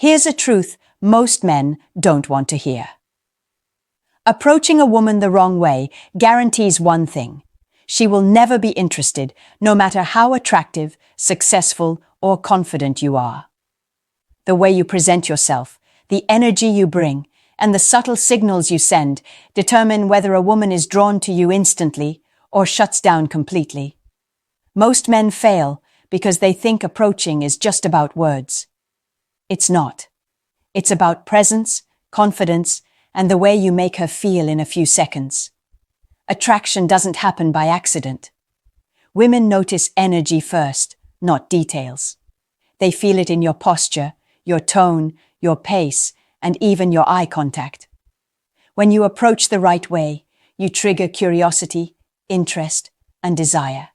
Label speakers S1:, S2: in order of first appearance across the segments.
S1: Here's a truth most men don't want to hear. Approaching a woman the wrong way guarantees one thing: she will never be interested, no matter how attractive, successful, or confident you are. The way you present yourself, the energy you bring, and the subtle signals you send determine whether a woman is drawn to you instantly or shuts down completely. Most men fail because they think approaching is just about words. It's not. It's about presence, confidence, and the way you make her feel in a few seconds. Attraction doesn't happen by accident. Women notice energy first, not details. They feel it in your posture, your tone, your pace, and even your eye contact. When you approach the right way, you trigger curiosity, interest, and desire.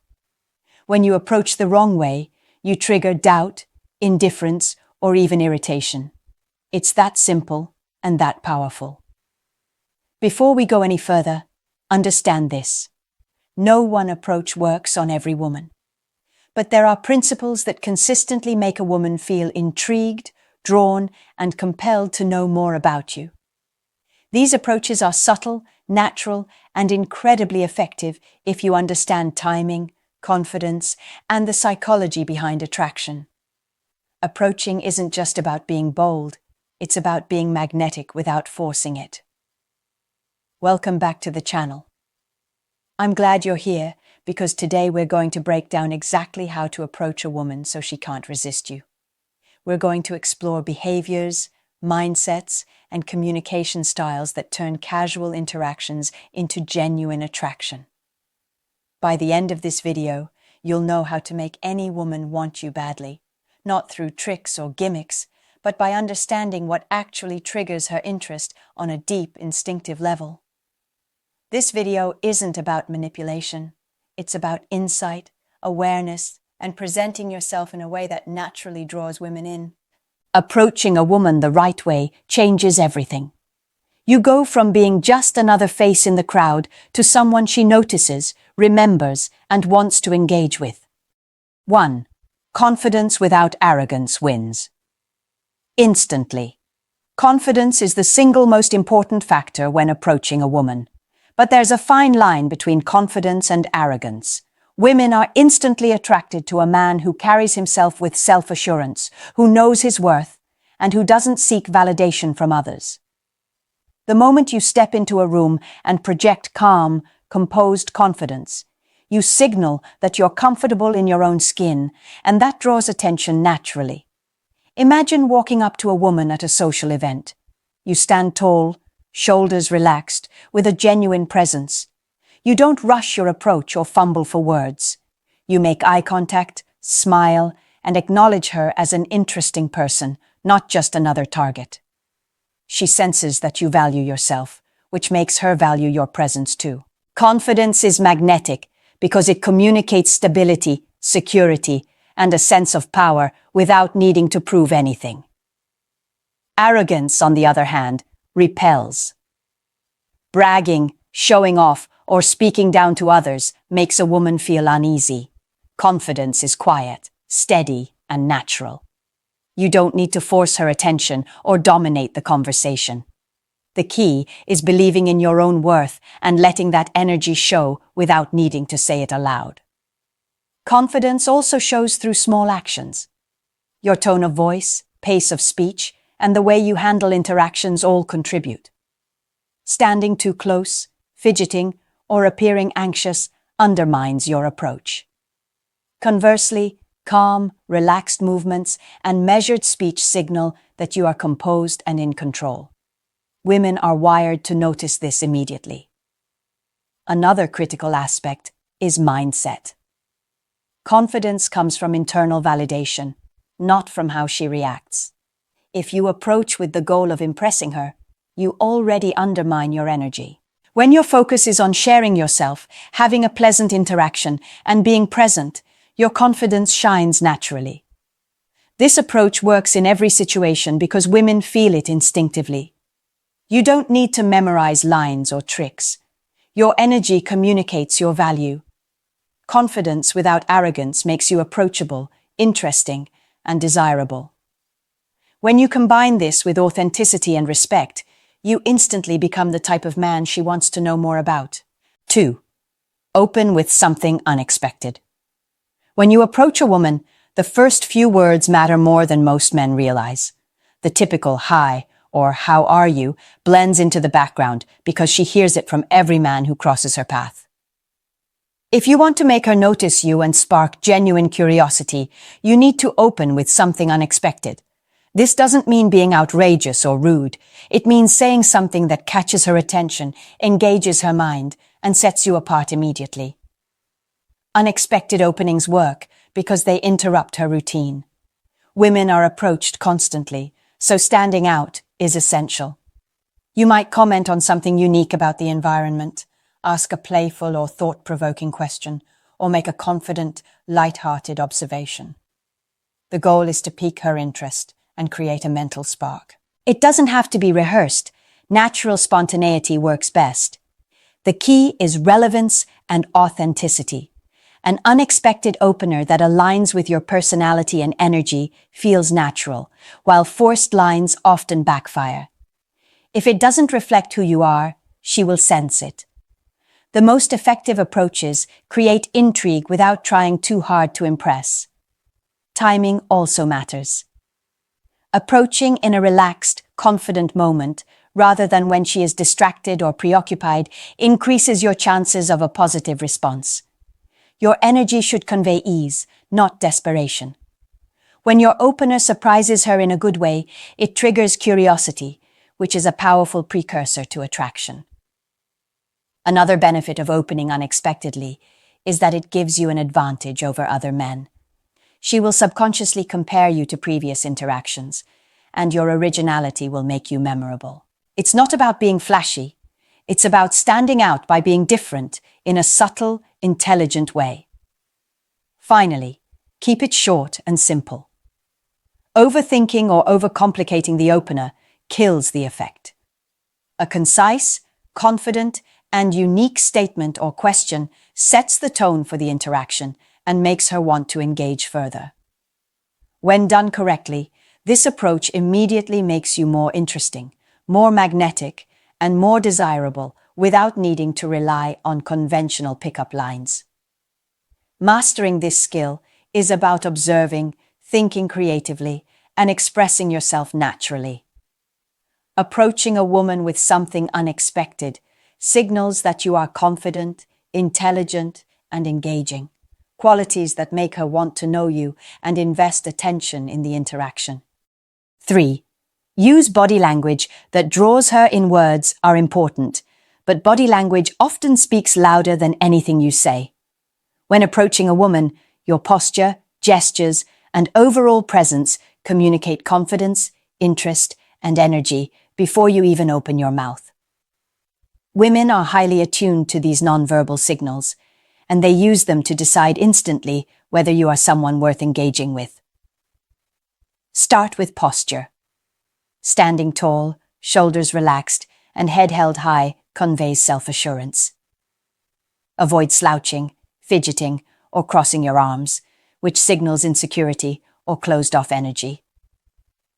S1: When you approach the wrong way, you trigger doubt, indifference, or even irritation. It's that simple and that powerful. Before we go any further, understand this. No one approach works on every woman. But there are principles that consistently make a woman feel intrigued, drawn, and compelled to know more about you. These approaches are subtle, natural, and incredibly effective if you understand timing, confidence, and the psychology behind attraction. Approaching isn't just about being bold, it's about being magnetic without forcing it. Welcome back to the channel. I'm glad you're here because today we're going to break down exactly how to approach a woman so she can't resist you. We're going to explore behaviors, mindsets, and communication styles that turn casual interactions into genuine attraction. By the end of this video, you'll know how to make any woman want you badly, not through tricks or gimmicks, but by understanding what actually triggers her interest on a deep, instinctive level. This video isn't about manipulation. It's about insight, awareness, and presenting yourself in a way that naturally draws women in. Approaching a woman the right way changes everything. You go from being just another face in the crowd to someone she notices, remembers, and wants to engage with. 1. Confidence without arrogance wins. Instantly. Confidence is the single most important factor when approaching a woman. But there's a fine line between confidence and arrogance. Women are instantly attracted to a man who carries himself with self-assurance, who knows his worth, and who doesn't seek validation from others. The moment you step into a room and project calm, composed confidence, you signal that you're comfortable in your own skin, and that draws attention naturally. Imagine walking up to a woman at a social event. You stand tall, shoulders relaxed, with a genuine presence. You don't rush your approach or fumble for words. You make eye contact, smile, and acknowledge her as an interesting person, not just another target. She senses that you value yourself, which makes her value your presence too. Confidence is magnetic because it communicates stability, security, and a sense of power without needing to prove anything. Arrogance, on the other hand, repels. Bragging, showing off, or speaking down to others makes a woman feel uneasy. Confidence is quiet, steady, and natural. You don't need to force her attention or dominate the conversation. The key is believing in your own worth and letting that energy show without needing to say it aloud. Confidence also shows through small actions. Your tone of voice, pace of speech, and the way you handle interactions all contribute. Standing too close, fidgeting, or appearing anxious undermines your approach. Conversely, calm, relaxed movements and measured speech signal that you are composed and in control. Women are wired to notice this immediately. Another critical aspect is mindset. Confidence comes from internal validation, not from how she reacts. If you approach with the goal of impressing her, you already undermine your energy. When your focus is on sharing yourself, having a pleasant interaction, and being present, your confidence shines naturally. This approach works in every situation because women feel it instinctively. You don't need to memorize lines or tricks. Your energy communicates your value. Confidence without arrogance makes you approachable, interesting, and desirable. When you combine this with authenticity and respect, you instantly become the type of man she wants to know more about. 2. Open with something unexpected. When you approach a woman, the first few words matter more than most men realize. The typical "hi" or "how are you" blends into the background because she hears it from every man who crosses her path. If you want to make her notice you and spark genuine curiosity, you need to open with something unexpected. This doesn't mean being outrageous or rude. It means saying something that catches her attention, engages her mind, and sets you apart immediately. Unexpected openings work because they interrupt her routine. Women are approached constantly, so standing out is essential. You might comment on something unique about the environment, ask a playful or thought-provoking question, or make a confident, light-hearted observation. The goal is to pique her interest and create a mental spark. It doesn't have to be rehearsed. Natural spontaneity works best. The key is relevance and authenticity. An unexpected opener that aligns with your personality and energy feels natural, while forced lines often backfire. If it doesn't reflect who you are, she will sense it. The most effective approaches create intrigue without trying too hard to impress. Timing also matters. Approaching in a relaxed, confident moment, rather than when she is distracted or preoccupied, increases your chances of a positive response. Your energy should convey ease, not desperation. When your opener surprises her in a good way, it triggers curiosity, which is a powerful precursor to attraction. Another benefit of opening unexpectedly is that it gives you an advantage over other men. She will subconsciously compare you to previous interactions, and your originality will make you memorable. It's not about being flashy. It's about standing out by being different in a subtle, intelligent way. Finally, keep it short and simple. Overthinking or overcomplicating the opener kills the effect. A concise, confident, and unique statement or question sets the tone for the interaction and makes her want to engage further. When done correctly, this approach immediately makes you more interesting, more magnetic, and more desirable without needing to rely on conventional pickup lines. Mastering this skill is about observing, thinking creatively, and expressing yourself naturally. Approaching a woman with something unexpected signals that you are confident, intelligent, and engaging, qualities that make her want to know you and invest attention in the interaction. 3. Use body language that draws her in. Words are important, but body language often speaks louder than anything you say. When approaching a woman, your posture, gestures, and overall presence communicate confidence, interest, and energy before you even open your mouth. Women are highly attuned to these nonverbal signals, and they use them to decide instantly whether you are someone worth engaging with. Start with posture. Standing tall, shoulders relaxed, and head held high conveys self-assurance. Avoid slouching, fidgeting, or crossing your arms, which signals insecurity or closed-off energy.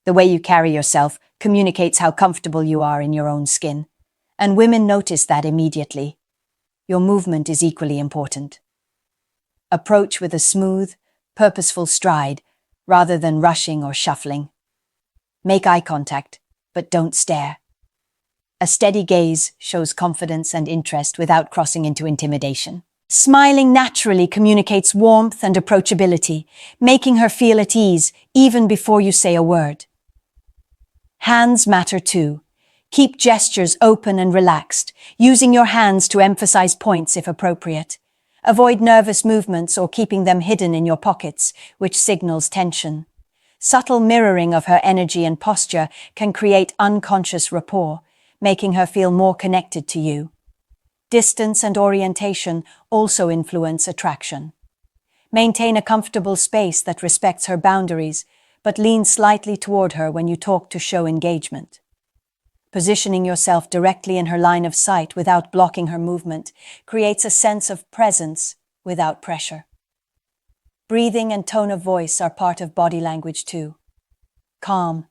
S1: The way you carry yourself communicates how comfortable you are in your own skin, and women notice that immediately. Your movement is equally important. Approach with a smooth, purposeful stride rather than rushing or shuffling. Make eye contact, but don't stare. A steady gaze shows confidence and interest without crossing into intimidation. Smiling naturally communicates warmth and approachability, making her feel at ease even before you say a word. Hands matter too. Keep gestures open and relaxed, using your hands to emphasize points if appropriate. Avoid nervous movements or keeping them hidden in your pockets, which signals tension. Subtle mirroring of her energy and posture can create unconscious rapport, making her feel more connected to you. Distance and orientation also influence attraction. Maintain a comfortable space that respects her boundaries, but lean slightly toward her when you talk to show engagement. Positioning yourself directly in her line of sight without blocking her movement creates a sense of presence without pressure. Breathing and tone of voice are part of body language too. Calm,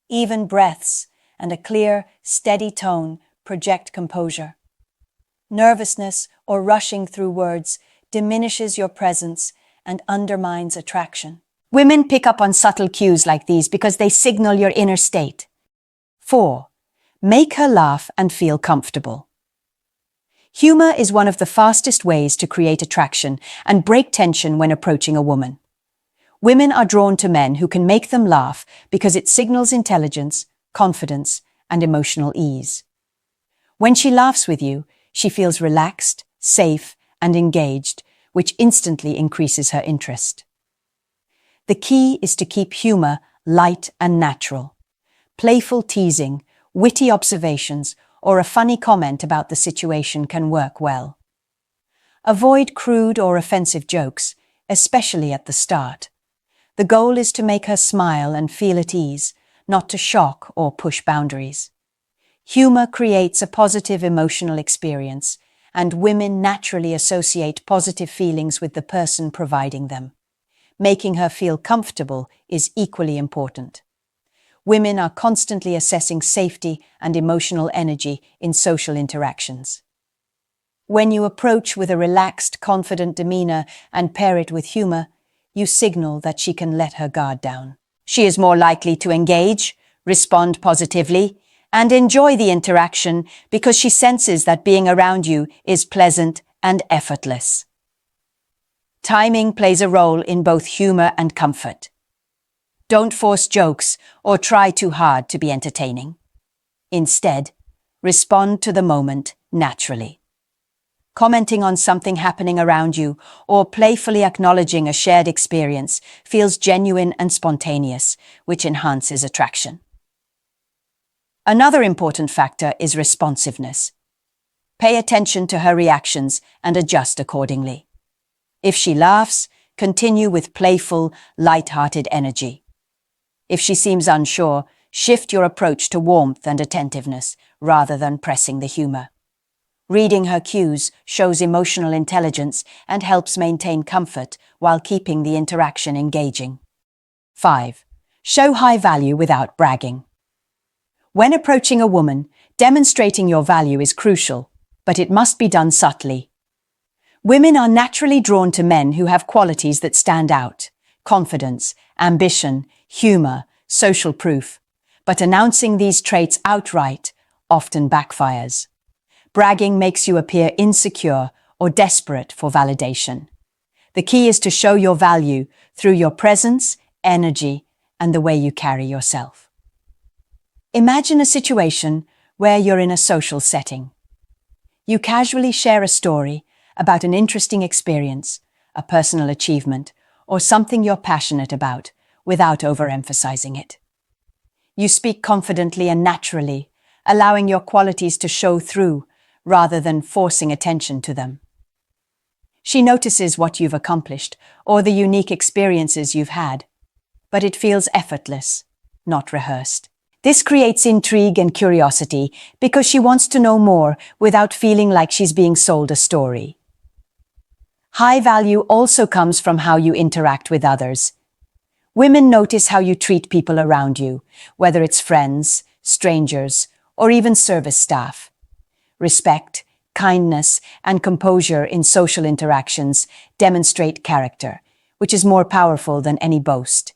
S1: Even breaths and a clear, steady tone project composure. Nervousness or rushing through words diminishes your presence and undermines attraction. Women pick up on subtle cues like these because they signal your inner state. 4. Make her laugh and feel comfortable. Humor is one of the fastest ways to create attraction and break tension when approaching a woman. Women are drawn to men who can make them laugh because it signals intelligence, confidence, and emotional ease. When she laughs with you, she feels relaxed, safe, and engaged, which instantly increases her interest. The key is to keep humor light and natural. Playful teasing, witty observations, or a funny comment about the situation can work well. Avoid crude or offensive jokes, especially at the start. The goal is to make her smile and feel at ease, not to shock or push boundaries. Humor creates a positive emotional experience, and women naturally associate positive feelings with the person providing them. Making her feel comfortable is equally important. Women are constantly assessing safety and emotional energy in social interactions. When you approach with a relaxed, confident demeanor and pair it with humor, you signal that she can let her guard down. She is more likely to engage, respond positively, and enjoy the interaction because she senses that being around you is pleasant and effortless. Timing plays a role in both humor and comfort. Don't force jokes or try too hard to be entertaining. Instead, respond to the moment naturally. Commenting on something happening around you or playfully acknowledging a shared experience feels genuine and spontaneous, which enhances attraction. Another important factor is responsiveness. Pay attention to her reactions and adjust accordingly. If she laughs, continue with playful, light-hearted energy. If she seems unsure, shift your approach to warmth and attentiveness rather than pressing the humor. Reading her cues shows emotional intelligence and helps maintain comfort while keeping the interaction engaging. 5. Show high value without bragging. When approaching a woman, demonstrating your value is crucial, but it must be done subtly. Women are naturally drawn to men who have qualities that stand out: confidence, ambition, humor, social proof. But announcing these traits outright often backfires. Bragging makes you appear insecure or desperate for validation. The key is to show your value through your presence, energy, and the way you carry yourself. Imagine a situation where you're in a social setting. You casually share a story about an interesting experience, a personal achievement, or something you're passionate about without overemphasizing it. You speak confidently and naturally, allowing your qualities to show through rather than forcing attention to them. She notices what you've accomplished or the unique experiences you've had, but it feels effortless, not rehearsed. This creates intrigue and curiosity because she wants to know more without feeling like she's being sold a story. High value also comes from how you interact with others. Women notice how you treat people around you, whether it's friends, strangers, or even service staff. Respect, kindness, and composure in social interactions demonstrate character, which is more powerful than any boast.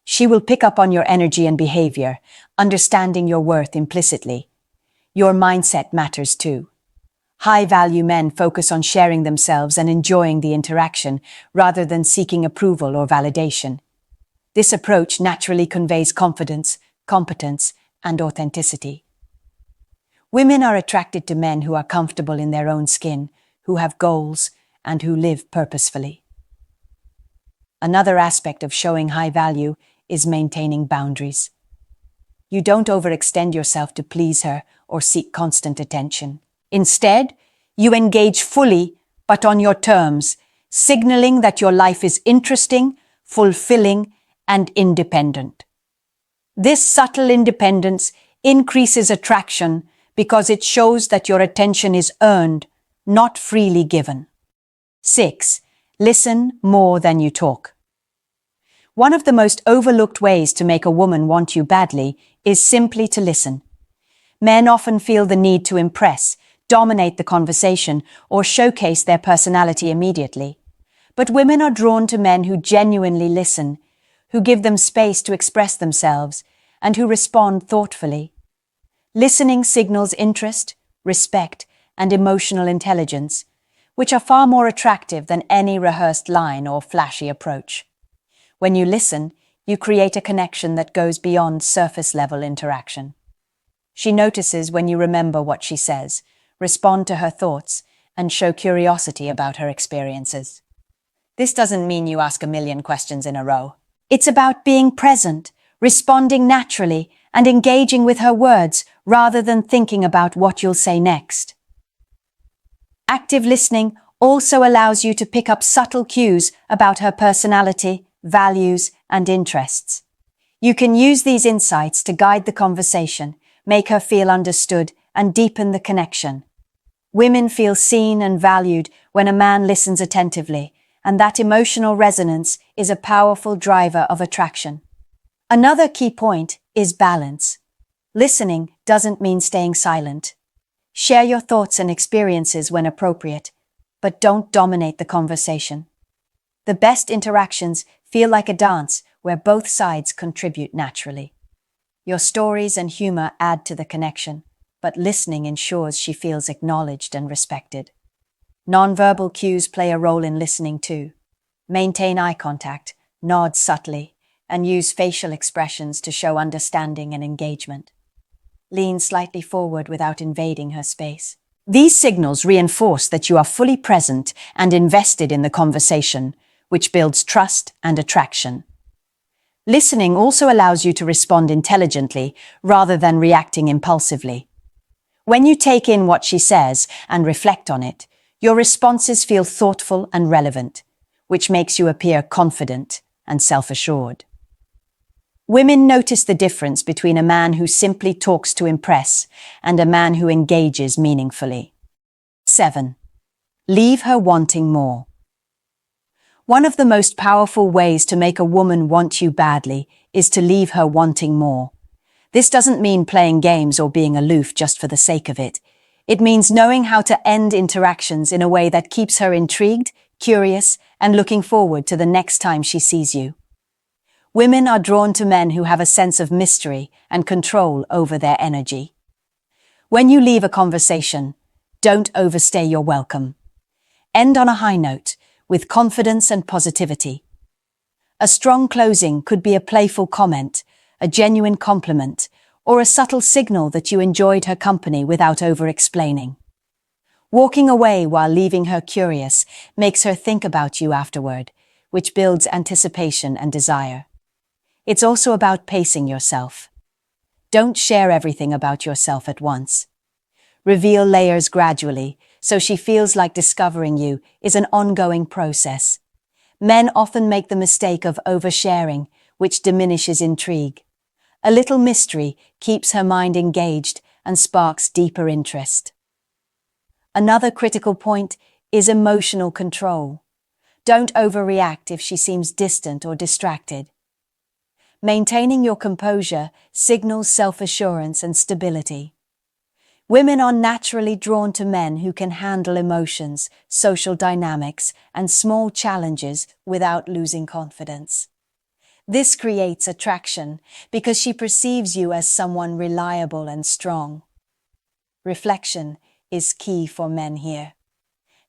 S1: She will pick up on your energy and behavior, understanding your worth implicitly. Your mindset matters too. High-value men focus on sharing themselves and enjoying the interaction rather than seeking approval or validation. This approach naturally conveys confidence, competence, and authenticity. Women are attracted to men who are comfortable in their own skin, who have goals, and who live purposefully. Another aspect of showing high value is maintaining boundaries. You don't overextend yourself to please her or seek constant attention. Instead, you engage fully, but on your terms, signaling that your life is interesting, fulfilling, and independent. This subtle independence increases attraction because it shows that your attention is earned, not freely given. 6. Listen more than you talk. One of the most overlooked ways to make a woman want you badly is simply to listen. Men often feel the need to impress, dominate the conversation, or showcase their personality immediately. But women are drawn to men who genuinely listen, who give them space to express themselves, and who respond thoughtfully. Listening signals interest, respect, and emotional intelligence, which are far more attractive than any rehearsed line or flashy approach. When you listen, you create a connection that goes beyond surface-level interaction. She notices when you remember what she says, respond to her thoughts, and show curiosity about her experiences. This doesn't mean you ask a million questions in a row. It's about being present, responding naturally, and engaging with her words rather than thinking about what you'll say next. Active listening also allows you to pick up subtle cues about her personality, values, and interests. You can use these insights to guide the conversation, make her feel understood, and deepen the connection. Women feel seen and valued when a man listens attentively, and that emotional resonance is a powerful driver of attraction. Another key point is balance. Listening doesn't mean staying silent. Share your thoughts and experiences when appropriate, but don't dominate the conversation. The best interactions feel like a dance where both sides contribute naturally. Your stories and humor add to the connection, but listening ensures she feels acknowledged and respected. Nonverbal cues play a role in listening too. Maintain eye contact, nod subtly, and use facial expressions to show understanding and engagement. Lean slightly forward without invading her space. These signals reinforce that you are fully present and invested in the conversation, which builds trust and attraction. Listening also allows you to respond intelligently rather than reacting impulsively. When you take in what she says and reflect on it, your responses feel thoughtful and relevant, which makes you appear confident and self-assured. Women notice the difference between a man who simply talks to impress and a man who engages meaningfully. 7. Leave her wanting more. One of the most powerful ways to make a woman want you badly is to leave her wanting more. This doesn't mean playing games or being aloof just for the sake of it. It means knowing how to end interactions in a way that keeps her intrigued, curious, and looking forward to the next time she sees you. Women are drawn to men who have a sense of mystery and control over their energy. When you leave a conversation, don't overstay your welcome. End on a high note, with confidence and positivity. A strong closing could be a playful comment, a genuine compliment, or a subtle signal that you enjoyed her company without over-explaining. Walking away while leaving her curious makes her think about you afterward, which builds anticipation and desire. It's also about pacing yourself. Don't share everything about yourself at once. Reveal layers gradually, so she feels like discovering you is an ongoing process. Men often make the mistake of oversharing, which diminishes intrigue. A little mystery keeps her mind engaged and sparks deeper interest. Another critical point is emotional control. Don't overreact if she seems distant or distracted. Maintaining your composure signals self-assurance and stability. Women are naturally drawn to men who can handle emotions, social dynamics, and small challenges without losing confidence. This creates attraction because she perceives you as someone reliable and strong. Reflection is key for men here.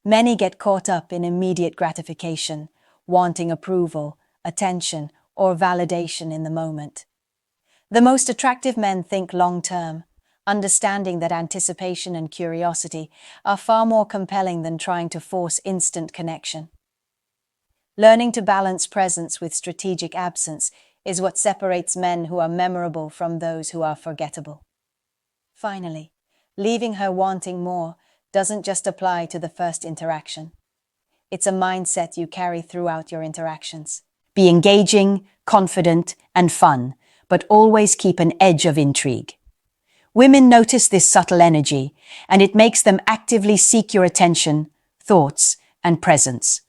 S1: Many get caught up in immediate gratification, wanting approval, attention, or validation in the moment. The most attractive men think long-term, understanding that anticipation and curiosity are far more compelling than trying to force instant connection. Learning to balance presence with strategic absence is what separates men who are memorable from those who are forgettable. Finally, leaving her wanting more doesn't just apply to the first interaction. It's a mindset you carry throughout your interactions. Be engaging, confident, and fun, but always keep an edge of intrigue. Women notice this subtle energy, and it makes them actively seek your attention, thoughts, and presence.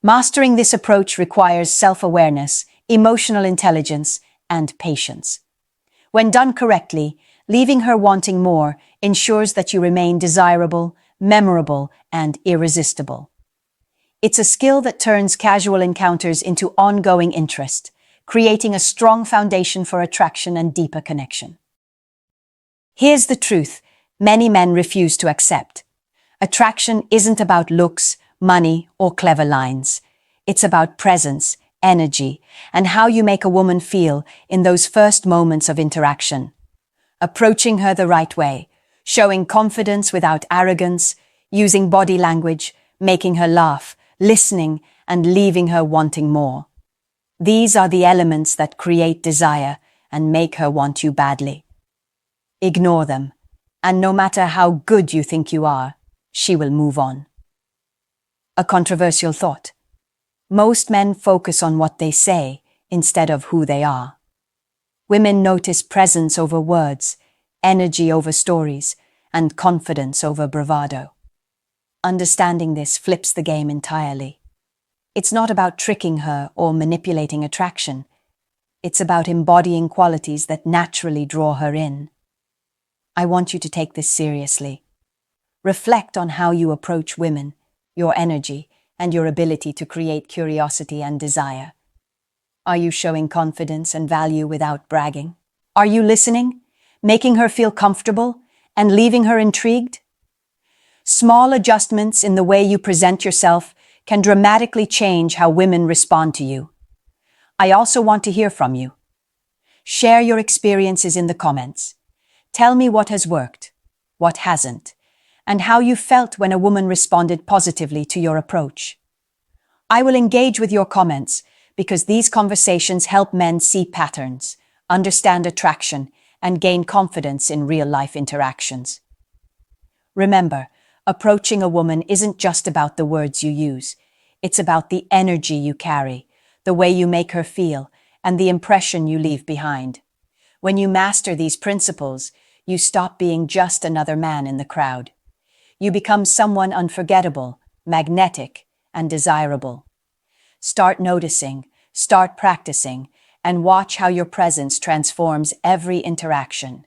S1: Mastering this approach requires self-awareness, emotional intelligence, and patience. When done correctly, leaving her wanting more ensures that you remain desirable, memorable, and irresistible. It's a skill that turns casual encounters into ongoing interest, creating a strong foundation for attraction and deeper connection. Here's the truth many men refuse to accept. Attraction isn't about looks, money, or clever lines. It's about presence, energy, and how you make a woman feel in those first moments of interaction. Approaching her the right way, showing confidence without arrogance, using body language, making her laugh, listening, and leaving her wanting more. These are the elements that create desire and make her want you badly. Ignore them, and no matter how good you think you are, she will move on. A controversial thought. Most men focus on what they say instead of who they are. Women notice presence over words, energy over stories, and confidence over bravado. Understanding this flips the game entirely. It's not about tricking her or manipulating attraction. It's about embodying qualities that naturally draw her in. I want you to take this seriously. Reflect on how you approach women, your energy, and your ability to create curiosity and desire. Are you showing confidence and value without bragging? Are you listening, making her feel comfortable, and leaving her intrigued? Small adjustments in the way you present yourself can dramatically change how women respond to you. I also want to hear from you. Share your experiences in the comments. Tell me what has worked, what hasn't, and how you felt when a woman responded positively to your approach. I will engage with your comments because these conversations help men see patterns, understand attraction, and gain confidence in real-life interactions. Remember, approaching a woman isn't just about the words you use. It's about the energy you carry, the way you make her feel, and the impression you leave behind. When you master these principles, you stop being just another man in the crowd. You become someone unforgettable, magnetic, and desirable. Start noticing, start practicing, and watch how your presence transforms every interaction.